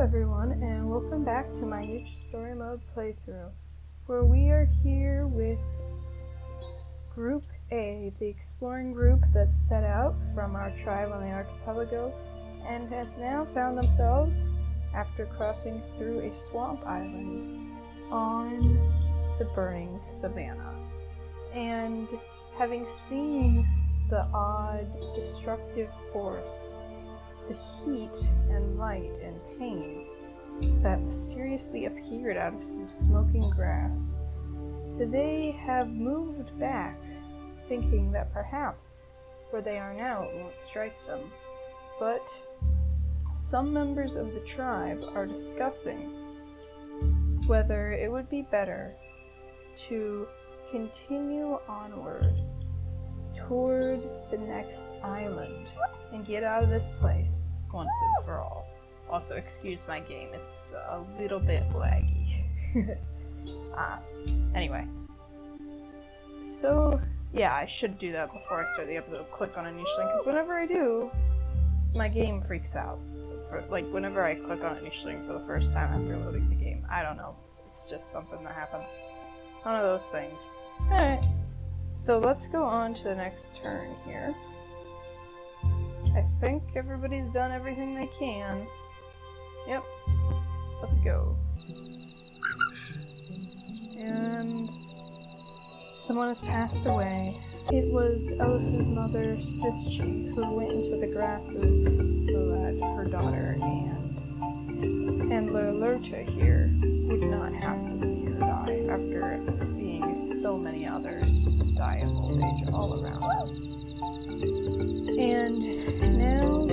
everyone, and welcome back to my new Storymode playthrough, where we are here with Group A, the exploring group that set out from our tribe on the archipelago, and has now found themselves, after crossing through a swamp island, on the burning savanna. And having seen the odd, destructive force, the heat and light and pain that mysteriously appeared out of some smoking grass, they have moved back, thinking that perhaps where they are now it won't strike them. But some members of the tribe are discussing whether it would be better to continue onward toward the next island and get out of this place once and for all. Also, excuse my game, it's a little bit laggy. Anyway. So, yeah, I should do that before I start the episode. Click on a nicheling, because whenever I do, my game freaks out. Whenever I click on a nicheling for the first time after loading the game. I don't know. It's just something that happens. One of those things. Alright. So let's go on to the next turn here. I think everybody's done everything they can. Yep. Let's go. And someone has passed away. It was Elis's mother, Sischi, who went into the grasses so that her daughter and handler Lurta here would not have to see her die after seeing so many others die of old age all around them. And now,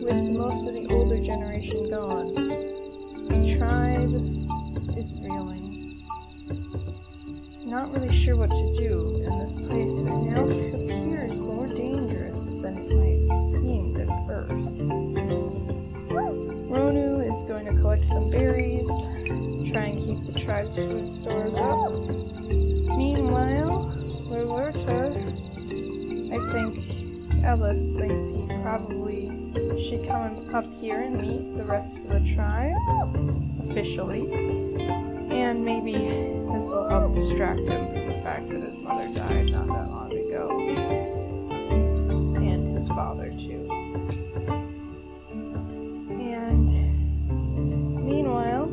with most of the older generation gone, the tribe is reeling. Not really sure what to do in this place that now appears more dangerous than it might have seemed at first. Ronu is going to collect some berries, try and keep the tribe's food stores up. Meanwhile, Lurta, I think Elis thinks he probably should come up here and meet the rest of the tribe, officially, and maybe this will help distract him from the fact that his mother died not that long ago, and his father too. And meanwhile,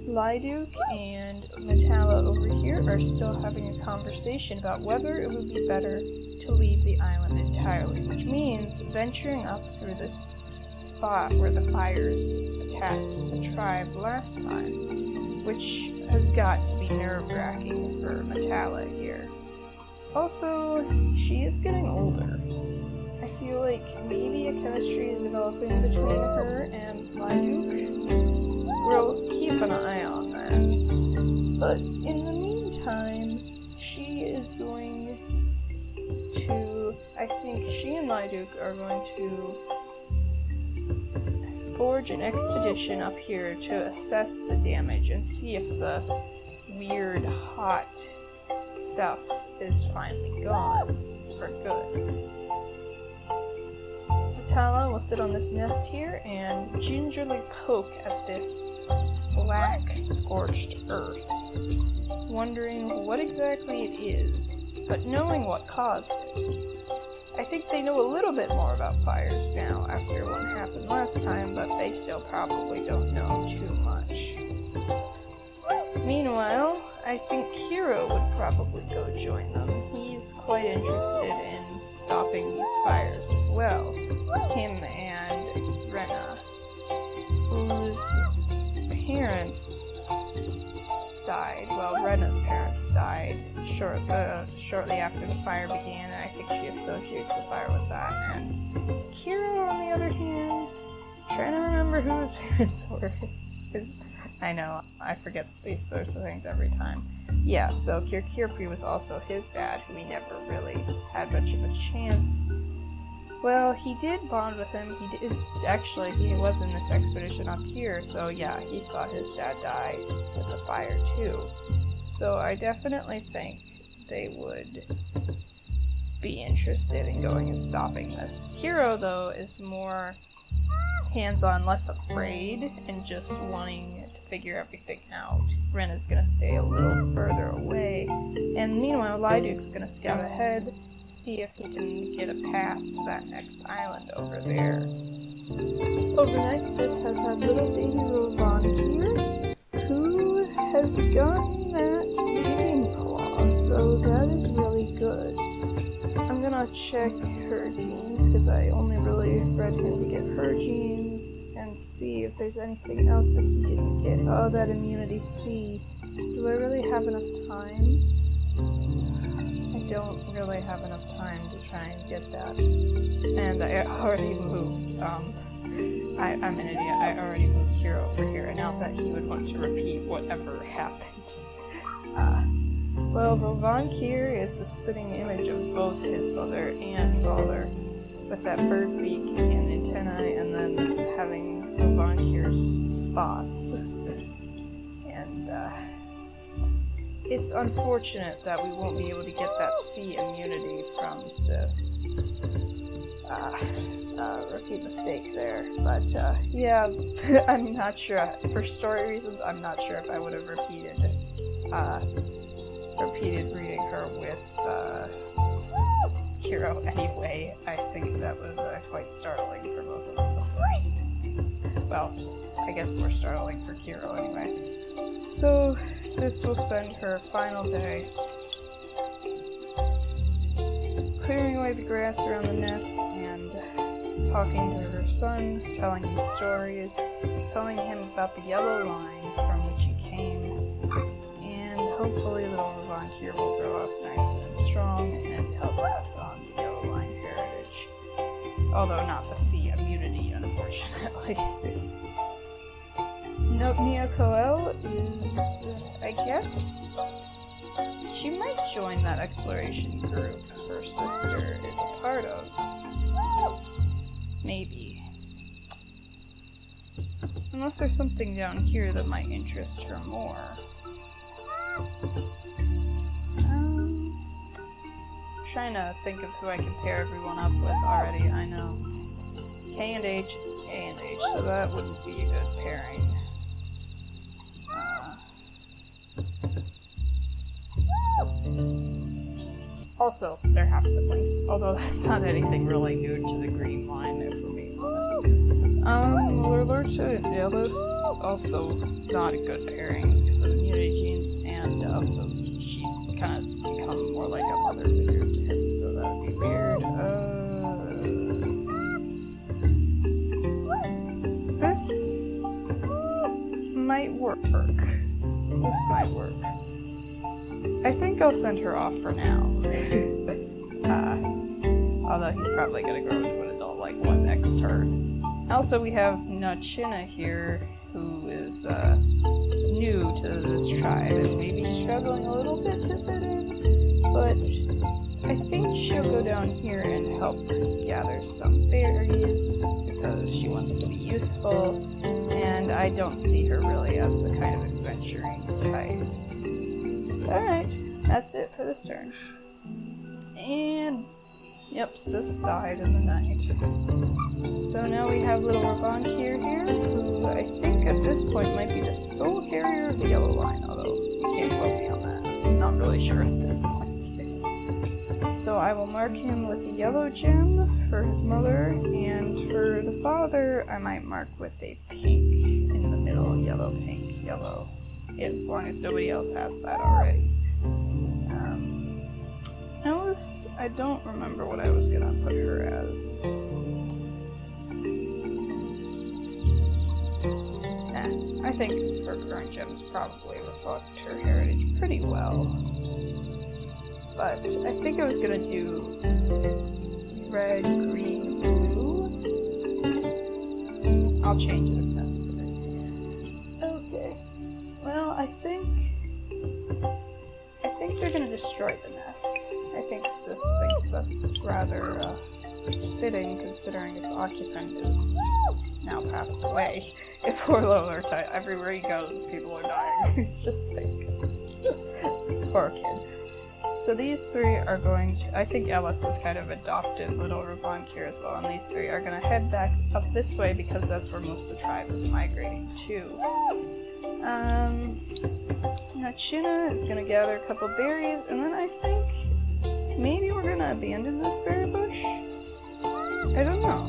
Liduk and Mitala over here are still having a conversation about whether it would be better to leave the island entirely, which means venturing up through this spot where the fires attacked the tribe last time, which has got to be nerve-wracking for Mitala here. Also, she is getting older. I feel like maybe a chemistry is developing between her and Liduk. We'll keep an eye on that. But in the meantime, she is going to... I think she and Liduk are going to forge an expedition up here to assess the damage and see if the weird, hot stuff is finally gone for good. Mitala will sit on this nest here and gingerly poke at this black, scorched earth, wondering what exactly it is, but knowing what caused it. I think they know a little bit more about fires now after what happened last time, but they still probably don't know too much. Meanwhile, I think Kirro would probably go join them. He's quite interested in stopping these fires as well. Him and Renna, whose parents died. Well, Renna's parents died shortly after the fire began, and I think she associates the fire with that. And Kirro, on the other hand, trying to remember who his parents were. I know, I forget these sorts of things every time. Yeah, so Kirkirpi was also his dad, who he never really had much of a chance. Well, he did bond with him. He was in this expedition up here, so yeah, he saw his dad die with the fire too. So I definitely think they would be interested in going and stopping this. Kirro, though, is more hands-on, less afraid, and just wanting to figure everything out. Renna's gonna stay a little further away, and meanwhile Liduk's gonna scout ahead, see if he can get a path to that next island over there. Overnight, Sis has had little baby Rovan here, who has gotten that game claw, so that is really good. I'm gonna check her genes, because I only really bred him to get her genes, and see if there's anything else that he didn't get. Oh, that immunity C. Do I really have enough time? I don't really have enough time to try and get that. And I already moved, I'm an idiot. I already moved Kirro over here, and now that he would want to repeat whatever happened. Well, Rovan here is the spitting image of both his mother and father, with that bird beak and antennae, and then having Rovan here's spots. And, it's unfortunate that we won't be able to get that C immunity from Sis. Rookie mistake there. But, yeah, I'm not sure. For story reasons, I'm not sure if I would have repeated reading her with, Kirro anyway. I think that was, quite startling for both of them at first. Well, I guess more startling for Kirro anyway. So, Sis will spend her final day clearing away the grass around the nest and talking to her son, telling him stories, telling him about the yellow line from which he came, and hopefully little Rovan here will grow up nice and strong and help pass on the yellow line heritage. Although not the C immunity, unfortunately. Nia Coel is, I guess, she might join that exploration group her sister is a part of. Maybe. Unless there's something down here that might interest her more. Trying to think of who I can pair everyone up with already. I know K and H, A and H, so that wouldn't be a good pairing. Also, they're half-siblings, although that's not anything really new to the green line, if we're being honest. Lurlurcha and Elis, also not a good pairing because of immunity genes, and also she's kind of become more like a mother figure to him, so that would be weird. This might work. This might work. I think I'll send her off for now. Although he's probably gonna grow into an adult like what next turn. Also, we have Nnachinna here, who is new to this tribe and maybe struggling a little bit to fit in, but I think she'll go down here and help gather some berries because she wants to be useful, and I don't see her really as the kind of adventuring type. Alright, that's it for this turn. And, yep, Sis died in the night. So now we have little Rovankir here, who I think at this point might be the sole carrier of the yellow line, although you can't quote me on that. I'm not really sure at this point. So I will mark him with a yellow gem for his mother, and for the father, I might mark with a pink in the middle, yellow, pink, yellow. As long as nobody else has that already. Elis, I don't remember what I was gonna put her as. I think her current gems probably reflect her heritage pretty well. But I think I was gonna do red, green, blue. I'll change it if necessary. Okay. Well, I think they're gonna destroy the nest. I think Sis thinks that's rather fitting, considering its occupant is now passed away. And poor Lolurta, everywhere he goes, people are dying. It's just like, poor kid. So these three are going to, I think Elis is kind of adopted little Rubon here as well, and these three are going to head back up this way because that's where most of the tribe is migrating to. Nnachinna is going to gather a couple berries, and then I think maybe we're going to abandon this berry bush? I don't know.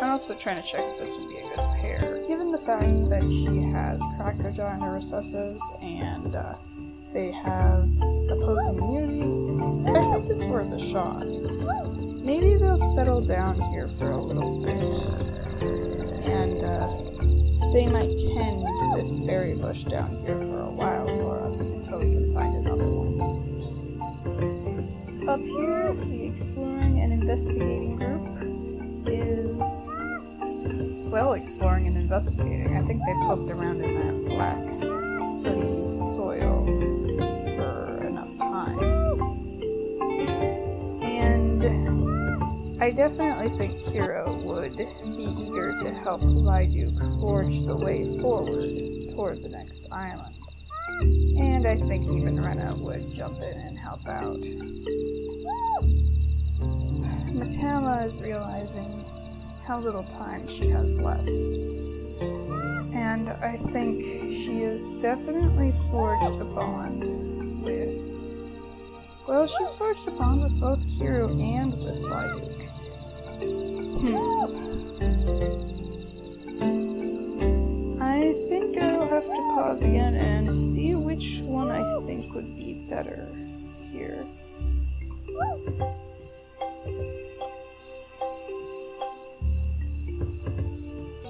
I'm also trying to check if this would be a good pair. Given the fact that she has Crackerjaw in her recessives and they have opposing immunities, I think it's worth a shot. Maybe they'll settle down here for a little bit, and they might tend this berry bush down here for a while for us until we can find another one. Up here, the exploring and investigating group is, well, exploring and investigating. I think they poked around in that black, sooty soil for enough time. And I definitely think Kirro would be eager to help Liduk forge the way forward toward the next island. And I think even Renna would jump in and help out. Mitala is realizing how little time she has left. And I think she has definitely forged a bond with... Well, she's forged a bond with both Kirro and with Liduk. I think I'll have to pause again and see which one I think would be better here.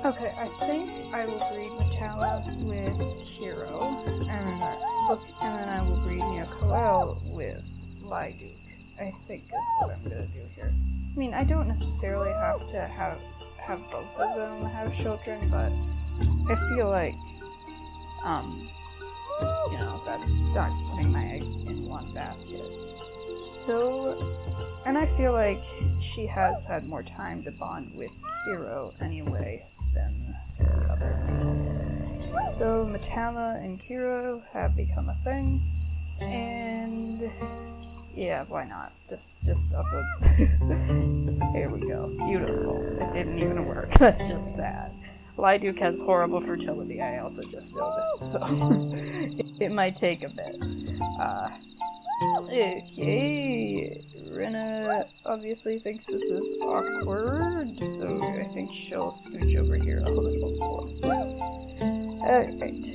Okay, I think I will breed Mitala with Kirro, and then I will breed Nichelings with Liduk, I think is what I'm going to do here. I mean, I don't necessarily have to have both of them have children, but I feel like, that's not putting my eggs in one basket. So, and I feel like she has had more time to bond with Kirro anyway than the other people. So Mitala and Kirro have become a thing, and yeah, why not? Just upload. Here we go. Beautiful. It didn't even work. That's just sad. Liduk has horrible fertility, I also just noticed, so it might take a bit. Okay, Renna obviously thinks this is awkward, so I think she'll scooch over here a little more. Alright.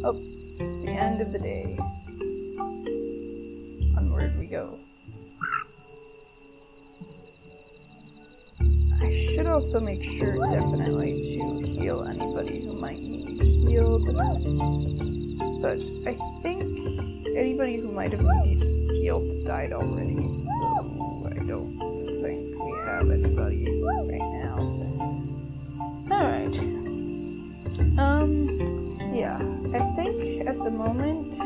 Oh, it's the end of the day. Onward we go. I should also make sure definitely to heal anybody who might need healed. But I think anybody who might have needed healed died already, so I don't think we have anybody right now. Alright. Yeah. I think at the moment,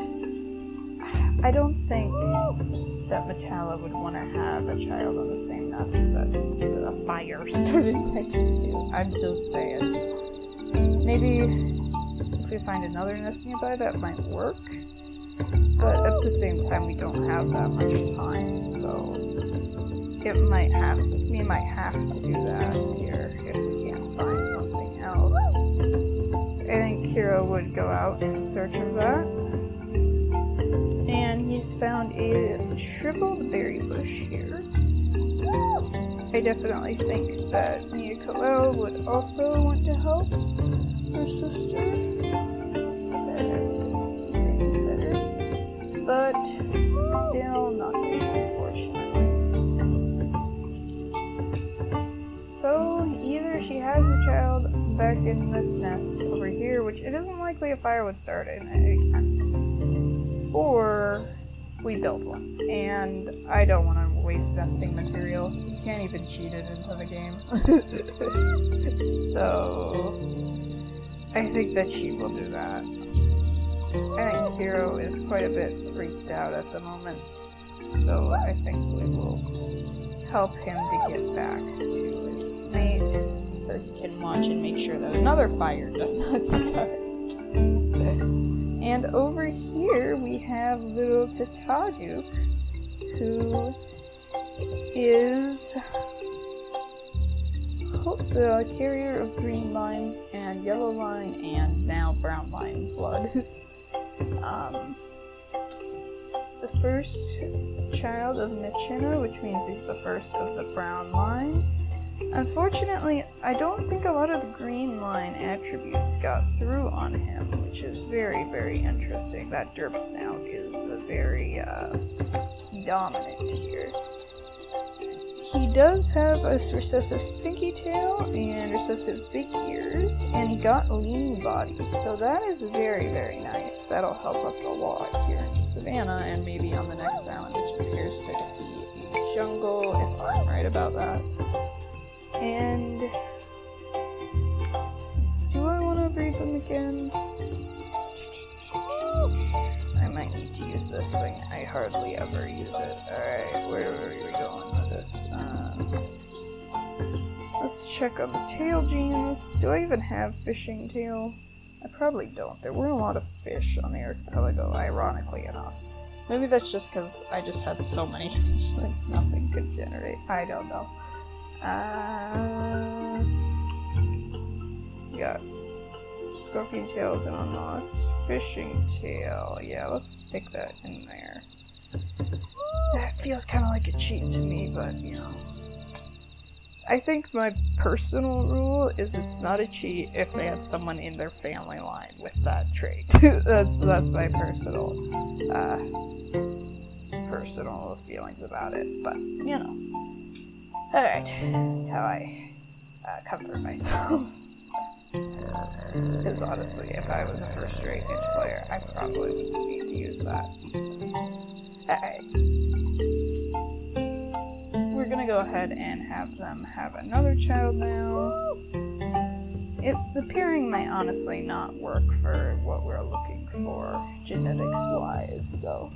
I don't think that Mitala would want to have a child on the same nest that a fire started next to. I'm just saying. Maybe if we find another nest nearby, that might work. But at the same time, we don't have that much time, so we might have to do that here if we can't find something else. I think Kirro would go out in search of that. And he's found a shriveled berry bush here. I definitely think that Nnachinna would also want to help her sister. Better. But still nothing, unfortunately. So either she has the child back in this nest over here, which it isn't likely a fire would start in, or we build one. And I don't want to waste nesting material. You can't even cheat it into the game. So I think that she will do that. I think Kirro is quite a bit freaked out at the moment, so I think we will help him to get back to his mate so he can watch and make sure that another fire does not start. And And over here we have little Tataduk, who is the carrier of green line and yellow line and now brown line blood. The first child of Nnachinna, which means he's the first of the brown line. Unfortunately, I don't think a lot of the green line attributes got through on him, which is very, very interesting. That derp snout is very dominant here. He does have a recessive stinky tail and recessive big ears, and he got lean bodies, so that is very, very nice. That'll help us a lot here in the savannah, and maybe on the next island, which appears to be a jungle, if I'm right about that. And do I want to breed them again? I might need to use this thing. I hardly ever use it. Alright, where are we going with this? Let's check on the tail genes. Do I even have fishing tail? I probably don't. There weren't a lot of fish on the archipelago, ironically enough. Maybe that's just because I just had so many nichelings nothing could generate. I don't know. Yeah. Scorpion tails and unlocked. Fishing tail. Yeah, let's stick that in there. That feels kind of like a cheat to me, but, you know. I think my personal rule is it's not a cheat if they had someone in their family line with that trait. that's my personal feelings about it, but, you know. Alright, that's how I comfort myself. Because honestly, if I was a first-rate niche player, I probably wouldn't need to use that. Alright. We're gonna go ahead and have them have another child now. The pairing might honestly not work for what we're looking for, genetics-wise, so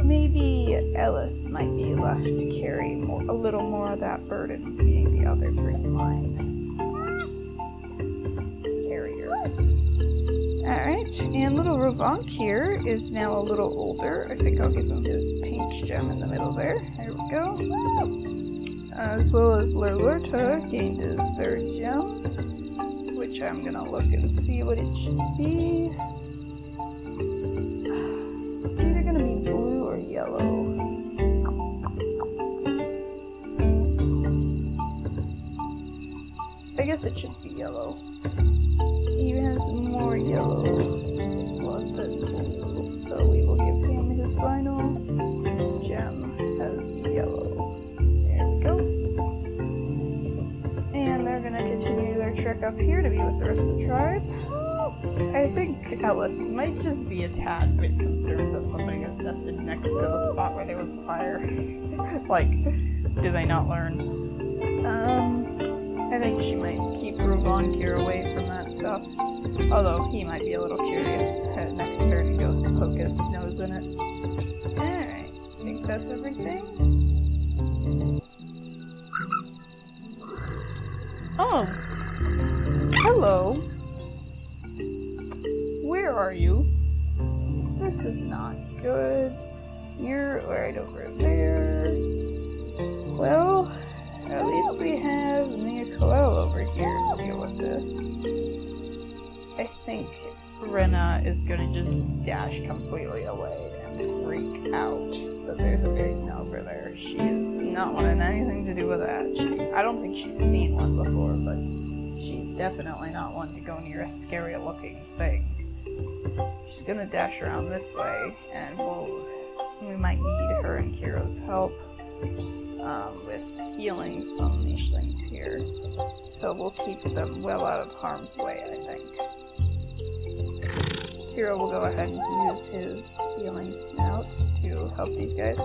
maybe Elis might be left to carry a little more of that burden, being the other green line carrier. Alright, and little Rovank here is now a little older. I think I'll give him his pink gem in the middle there. There we go. As well as Lurlurta gained his third gem, which I'm gonna look and see what it should be. It's either gonna be blue or yellow. I guess it should be yellow. He has more yellow blood than blue, so we will give him his final gem as yellow. There we go. And they're gonna continue their trek up here to be with the rest of the tribe. I think Elis might just be a tad bit concerned that somebody has nested next to the spot where there was a fire. Like, do they not learn? I think she might keep Rovank here away from that stuff. Although he might be a little curious. Next turn he goes to poke his nose in it. Alright, I think that's everything. Oh! Hello! Where are you? This is not good. You're right over there. Well, at least we have Nichelings over here to deal with this. I think Renna is gonna just dash completely away and freak out that there's a bearyena over there. She is not wanting anything to do with that. I don't think she's seen one before, but she's definitely not one to go near a scary looking thing. She's gonna dash around this way, and we might need her and Kirro's help with healing some nichelings here. So we'll keep them well out of harm's way, I think. Kirro will go ahead and use his healing snout to help these guys.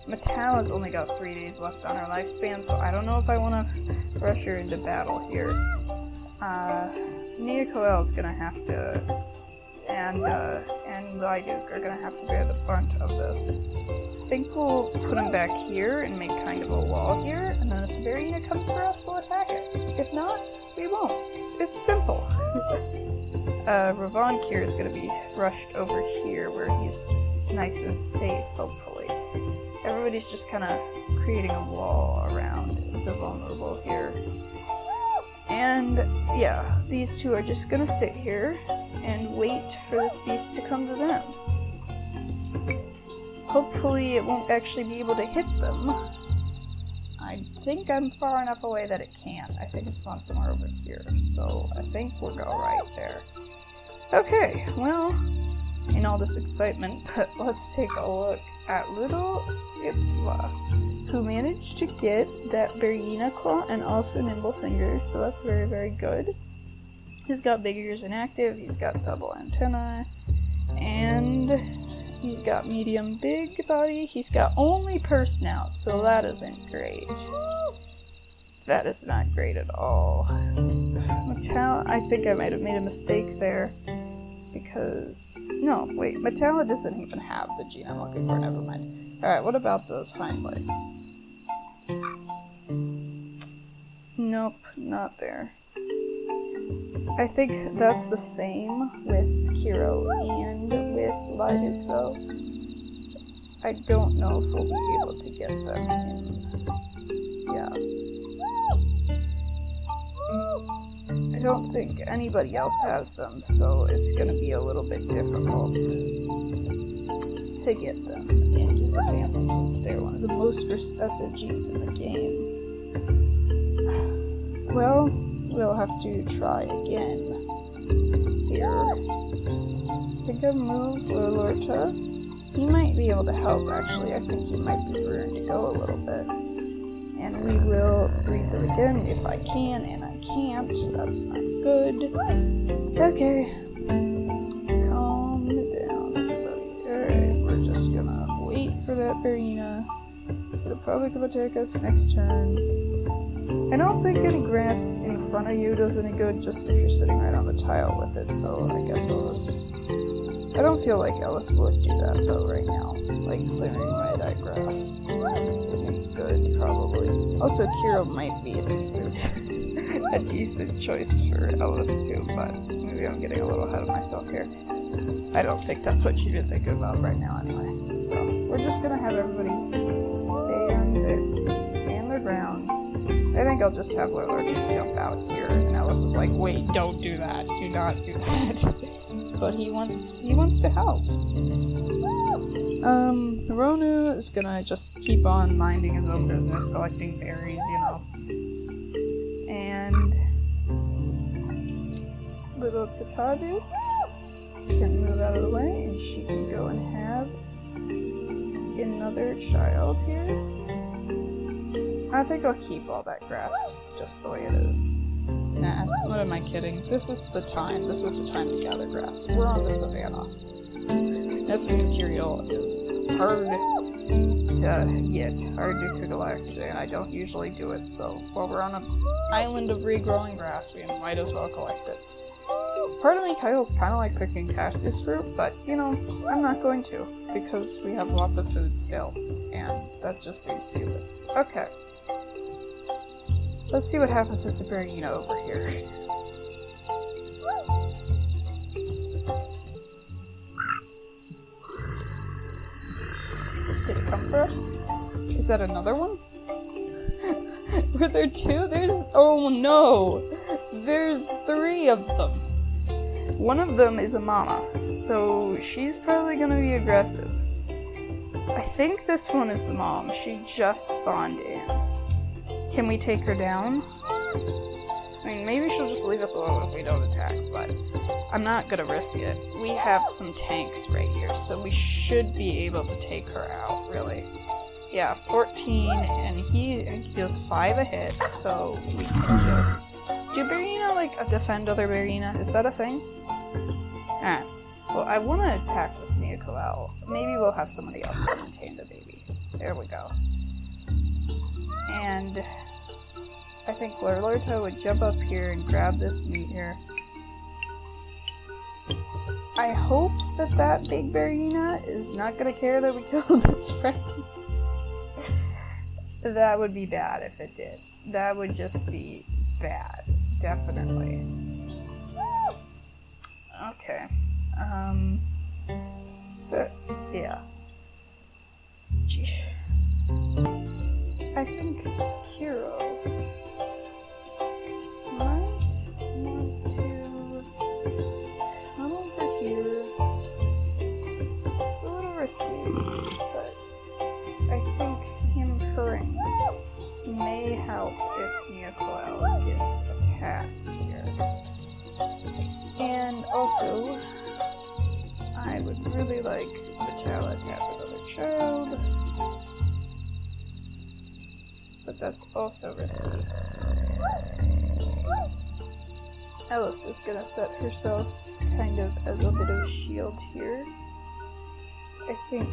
Mitala's only got 3 days left on her lifespan, so I don't know if I want to rush her into battle here. Nichelings gonna have to, and Liduk are gonna have to bear the brunt of this. I think we'll put him back here and make kind of a wall here, and then if the bearyena comes for us, we'll attack it. If not, we won't. It's simple. Ravankir is going to be rushed over here where he's nice and safe, hopefully. Everybody's just kind of creating a wall around the vulnerable here. And yeah, these two are just going to sit here and wait for this beast to come to them. Hopefully it won't actually be able to hit them. I think I'm far enough away that it can't. I think it's gone somewhere over here, so I think we're alright there. Okay, well, in all this excitement, let's take a look at little Mitala, who managed to get that bearyena claw and also nimble fingers, so that's very, very good. He's got big ears and active, he's got double antennae, and he's got medium big body. He's got only purse snout, so that isn't great. That is not great at all. Mitala, I think I might have made a mistake there. Because... no, wait. Mitala doesn't even have the gene I'm looking for. Never mind. Alright, what about those hind legs? Nope, not there. I think that's the same with Kirro and with Liduk, though. I don't know if we'll be able to get them in. Yeah. I don't think anybody else has them, so it's going to be a little bit difficult to get them into the family since they're one of the most recessive genes in the game. Well, we'll have to try again here. I think I'll move Lorta. He might be able to help, actually. I think he might be rearing to go a little bit. And we will breed them again if I can, and I can't. That's not good. Okay. Calm down, everybody. Alright, we're just gonna wait for that bearyena. It'll probably come attack us next turn. I don't think getting grass in front of you does any good just if you're sitting right on the tile with it, so I guess I'll just... I don't feel like Elis would do that, though, right now. Like, clearing away that grass isn't good, probably. Also, Kirro might be a decent choice for Elis, too, but maybe I'm getting a little ahead of myself here. I don't think that's what you've been thinking about right now, anyway. So, we're just gonna have everybody stand their ground. I think I'll just have Lorta jump out here, and Elis is like, wait, don't do that, do not do that. But he wants to help. Ronu is gonna just keep on minding his own business, collecting berries, you know. And little Tatadu can move out of the way, and she can go and have another child here. I think I'll keep all that grass just the way it is. Nah, what am I kidding? This is the time. This is the time to gather grass. We're on the savanna. This material is hard to get, hard to collect, and I don't usually do it, so while we're on an island of regrowing grass, we might as well collect it. Part of me feels kind of like picking cactus fruit, but, you know, I'm not going to, because we have lots of food still, and that just seems stupid. Okay. Let's see what happens with the bearyena over here. Did it come for us? Is that another one? Were there two? Oh no! There's 3 of them. One of them is a mama, so she's probably gonna be aggressive. I think this one is the mom. She just spawned in. Can we take her down? I mean, maybe she'll just leave us alone if we don't attack, but I'm not gonna risk it. We have some tanks right here, so we should be able to take her out, really. Yeah, 14, and he does 5 a hit, so we can just... Do bearyena, like, defend other bearyena? Is that a thing? Alright. Well, I want to attack with Nichelings. Maybe we'll have somebody else contain the baby. There we go. And I think Lorta would jump up here and grab this meat here. I hope that big bearyena is not gonna care that we killed its friend. That would be bad if it did. That would just be bad. Definitely. Okay. But, yeah. Gee. I think Kirro might want to come over here. It's a little risky, but I think him purring may help if Nichelings gets attacked here. And also, I would really like Mitala to have another child, but that's also risky. Elis is gonna set herself kind of as a bit of a shield here. I think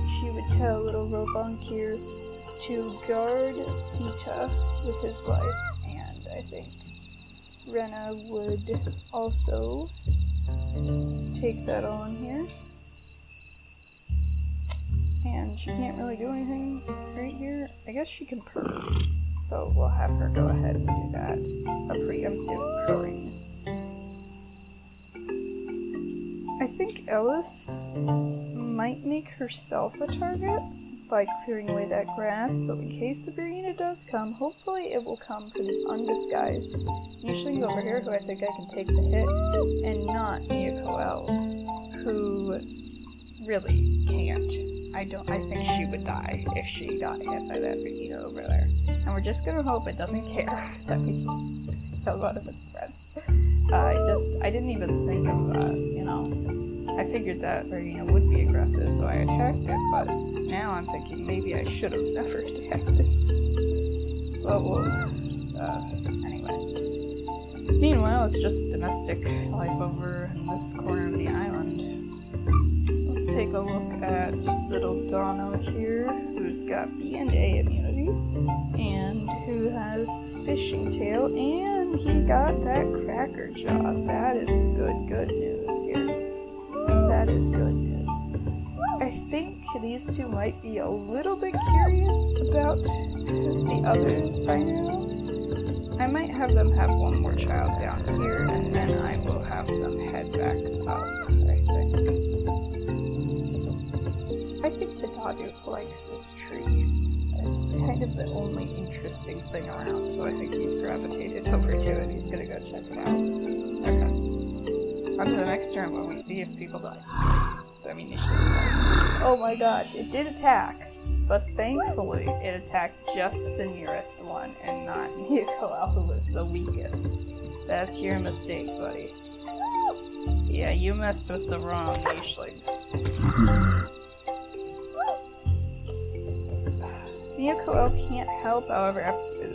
she would tell little Robonk here to guard Ita with his life, and I think Renna would also take that on here. And she can't really do anything right here. I guess she can purr. So we'll have her go ahead and do that. A preemptive purring. I think Elis might make herself a target by clearing away that grass, so in case the bearyena does come, hopefully it will come for this undisguised nichelings over here, who I think I can take the hit, and not Nichelings, who really can't. I think she would die if she got hit by that bearyena over there. And we're just gonna hope it doesn't care that we just killed one of its friends. I didn't even think of, I figured that bearyena would be aggressive, so I attacked it, but now I'm thinking maybe I should have never attacked it. Well, anyway. Meanwhile, it's just domestic life over in this corner of the island. Let's take a look at little Dono here, who's got B and A immunity, and who has fishing tail, and he got that cracker jaw. That is good news here. That is good news. I think these two might be a little bit curious about the others by now. I might have them have one more child down here, and then I will have them head back up, I think. I think Tadaduk likes this tree. It's kind of the only interesting thing around, so I think he's gravitated over to it. He's gonna go check it out. Okay. On to the next turn when we see if people die. Oh my god, it did attack, but thankfully it attacked just the nearest one and not Nichelings, who was the weakest. That's your mistake, buddy. Yeah, you messed with the wrong nichelings. Nichelings can't help, however,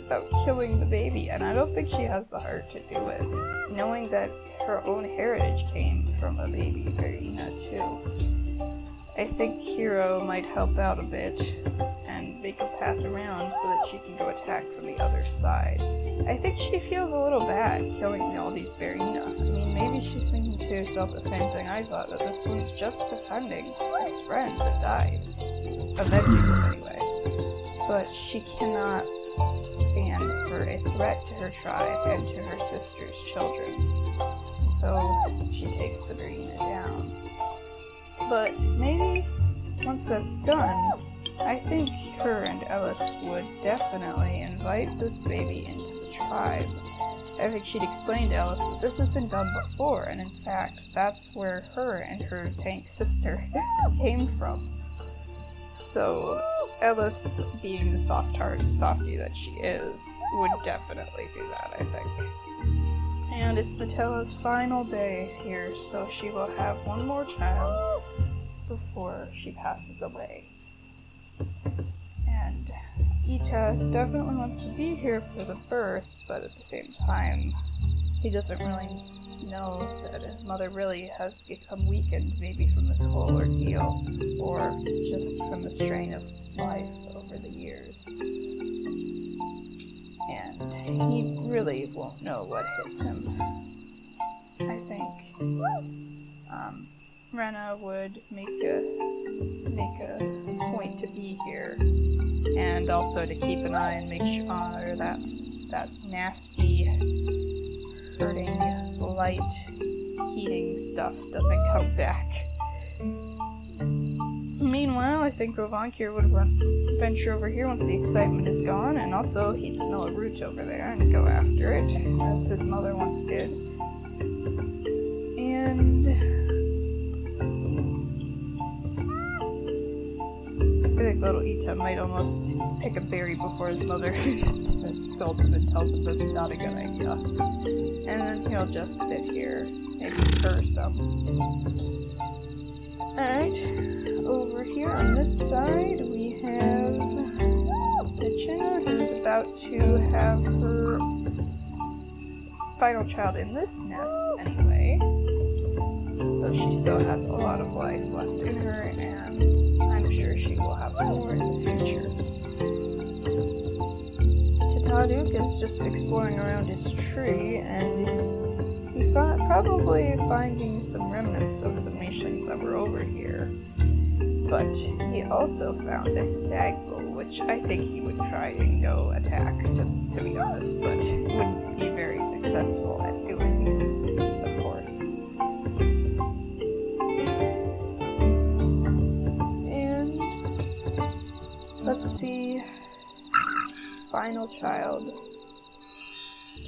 about killing the baby, and I don't think she has the heart to do it, knowing that her own heritage came from a baby bearyena too. I think Kirro might help out a bit and make a path around so that she can go attack from the other side. I think she feels a little bad killing all these bearyena. I mean, maybe she's thinking to herself the same thing I thought, that this one's just defending its friend that died. Avenging them anyway. But she cannot stand for a threat to her tribe and to her sister's children. So she takes the bearyena down. But maybe once that's done, I think her and Elis would definitely invite this baby into the tribe. I think she'd explain to Elis that this has been done before, and in fact, that's where her and her tank sister came from. So Elis, being the soft-hearted softie that she is, would definitely do that, I think. And it's Mitala's final days here, so she will have one more child before she passes away. And Ita definitely wants to be here for the birth, but at the same time, he doesn't really know that his mother really has become weakened, maybe from this whole ordeal, or just from the strain of life over the years. And he really won't know what hits him. I think Renna would make a point to be here, and also to keep an eye and make sure that that nasty, hurting, light, heating stuff doesn't come back. Meanwhile, I think Rovankir would venture over here once the excitement is gone, and also he'd smell a root over there and go after it, as his mother once did. And I think little Ita might almost pick a berry before his mother scolds him and tells him that's not a good idea. And then he'll just sit here, maybe purr some. Alright, over here on this side we have Nnachinna, who's about to have her final child in this nest anyway. Though she still has a lot of life left in her, and I'm sure she will have more in the future. Liduk is just exploring around his tree, and he thought probably finding some remnants of some nichelings that were over here. But he also found a stag bull, which I think he would try and go attack, to be honest, but wouldn't be very successful at doing, of course. And let's see. Final child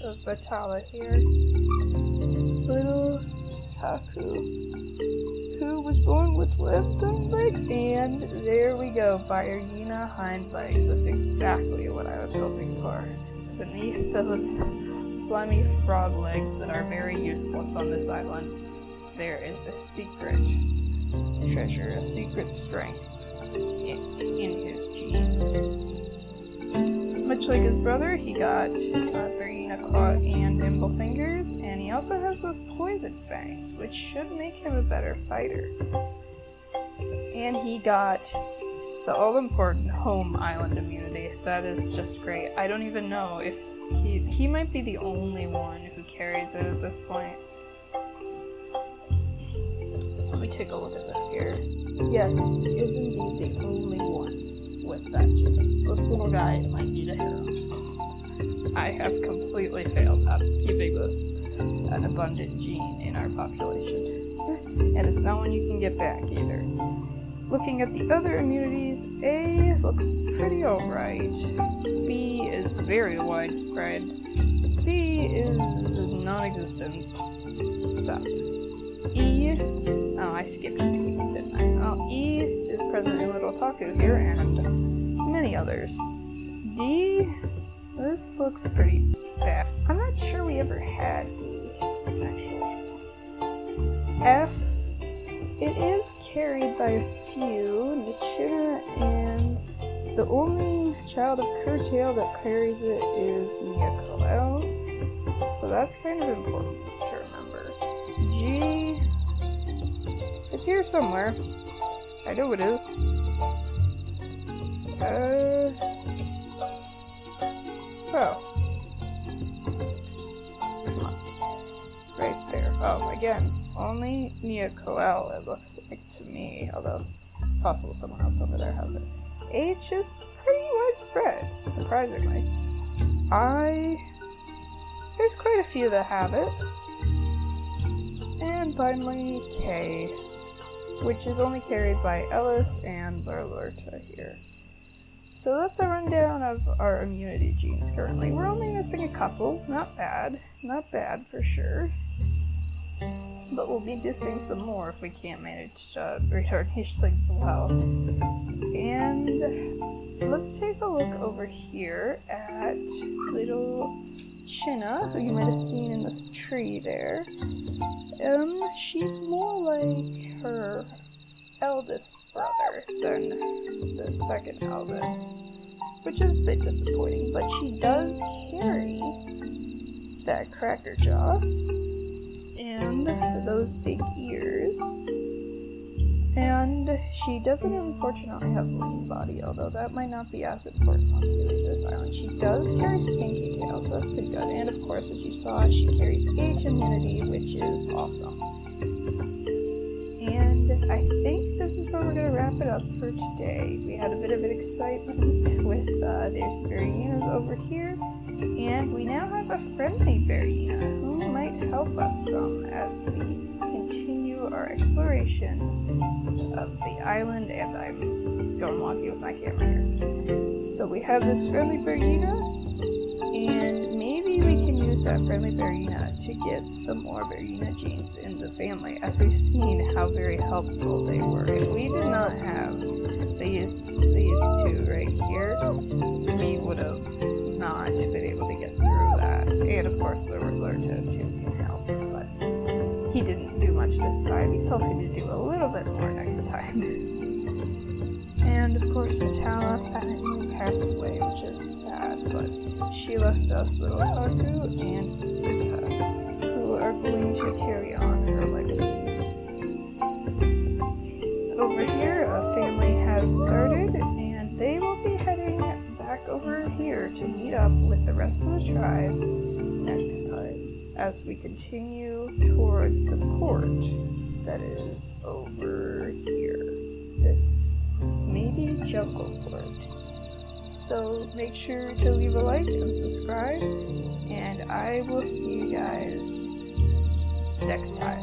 of Mitala here, little Taku, who was born with left hind legs, and there we go, bearyena hind legs. That's exactly what I was hoping for. Beneath those slimy frog legs that are very useless on this island, there is a secret treasure, a secret strength in his genes. Much like his brother, he got bearyena claw and nimble fingers, and he also has those poison fangs, which should make him a better fighter. And he got the all-important home island immunity. That is just great. I don't even know if he might be the only one who carries it at this point. Let me take a look at this here. Yes, he is indeed the only one with that gene. This little guy might need a hero. I have completely failed at keeping this an abundant gene in our population. And it's not one you can get back either. Looking at the other immunities, A looks pretty alright. B is very widespread. C is non-existent. What's up? E, oh, I skipped D, didn't I? Well, E is present in Little Taku here, and many others. D, this looks pretty bad. I'm not sure we ever had D, actually. F, it is carried by a few, Nnachinna, and the only child of Curtail that carries it is Nichelings, so that's kind of important to remember. G, it's here somewhere. I know it is. Oh. Come on. It's right there. Oh, again, only Nichelings, it looks like to me, although it's possible someone else over there has it. H is pretty widespread, surprisingly. I, there's quite a few that have it. And finally, K, which is only carried by Elis and Lurlurta here. So that's a rundown of our immunity genes currently. We're only missing a couple, not bad for sure. But we'll be missing some more if we can't manage to breed our nichelings well. And let's take a look over here at little Nnachinna, who you might have seen in the tree there. She's more like her eldest brother than the second eldest, which is a bit disappointing, but she does carry that cracker jaw and those big ears, and she doesn't unfortunately have lean body, although that might not be as important once we leave this island. She does carry stinky tail, so that's pretty good, and of course, as you saw, she carries H immunity, which is awesome. And I think this is where we're going to wrap it up for today. We had a bit of an excitement with there's bearyenas over here, And we now have a friendly bearyena who might help us some as we continue our exploration of the island, and I'm going wonky with my camera here. So we have this friendly bearyena, and maybe we can use that friendly bearyena to get some more bearyena genes in the family, as we've seen how very helpful they were. If we did not have these two right here, we would have not been able to get through that. And of course the Roberto too can help, but he didn't do much this time. He's hoping to do a little bit more next time. And of course Mitala finally passed away, which is sad, but she left us little Taku and Rita, who are going to carry on her legacy. Over here, a family has started, and they will be heading back over here to meet up with the rest of the tribe next time, as we continue towards the port that is over here. This maybe jungle port. So make sure to leave a like and subscribe, and I will see you guys next time.